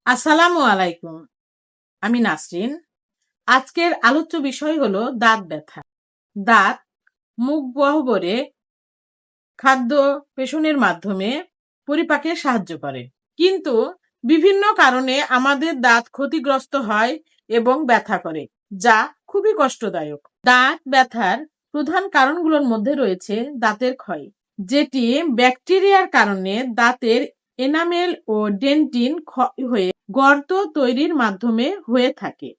আসসালামু আলাইকুম। আমি নাসরিন। আজকের আলোচ্য বিষয় হলো দাঁত ব্যথা। দাঁত মুখ গহ্বরে খাদ্য পেষণের মাধ্যমে পরিপাকে সাহায্য করে। কিন্তু বিভিন্ন কারণে আমাদের দাঁত ক্ষতিগ্রস্ত হয় এবং ব্যথা করে, যা খুবই কষ্টদায়ক। দাঁত ব্যথার প্রধান কারণগুলোর মধ্যে রয়েছে দাঁতের ক্ষয়, যেটি ব্যাকটেরিয়ার কারণে দাঁতের এনামেল ও ডেন্টিন ক্ষয় হয়ে গর্ত তৈরির মাধ্যমে হয়ে থাকে।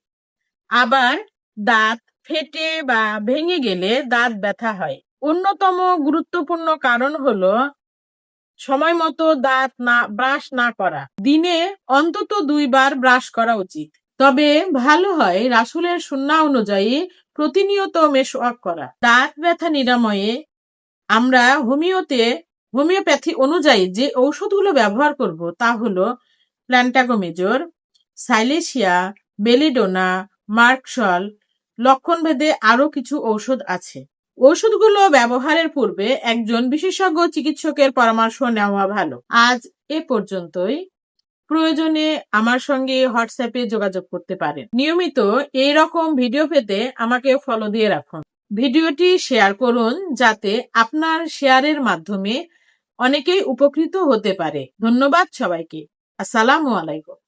আবার দাঁত ফেটে বা ভেঙে গেলে দাঁত ব্যথা হয়। অন্যতম গুরুত্বপূর্ণ কারণ হলো সময় মতো দাঁত ব্রাশ না করা। দিনে অন্তত 2 বার ব্রাশ করা উচিত। তবে ভালো হয় রাসূলের সুন্নাহ অনুযায়ী প্রতিনিয়ত মেশওয়াক করা। দাঁত ব্যথা নিরাময়ে আমরা হোমিওপ্যাথি অনুযায়ী যে ঔষধগুলো ব্যবহার করব তা হলো প্ল্যান্টাগোমেজর, সাইলেশিয়া, বেলিডোনা, মার্কশল। লক্ষণভেদে আরো কিছু ঔষধ আছে। ঔষধগুলো ব্যবহারের পূর্বে একজন বিশেষজ্ঞ চিকিৎসকের পরামর্শ নেওয়া ভালো। আজ এ পর্যন্তই। প্রয়োজনে আমার সঙ্গে হোয়াটসঅ্যাপে যোগাযোগ করতে পারেন। নিয়মিত এই রকম ভিডিও পেতে আমাকে ফলো দিয়ে রাখুন। ভিডিওটি শেয়ার করুন যাতে আপনার শেয়ারের মাধ্যমে অনেকেই উপকৃত হতে পারে। ধন্যবাদ সবাইকে। আসসালামু আলাইকুম।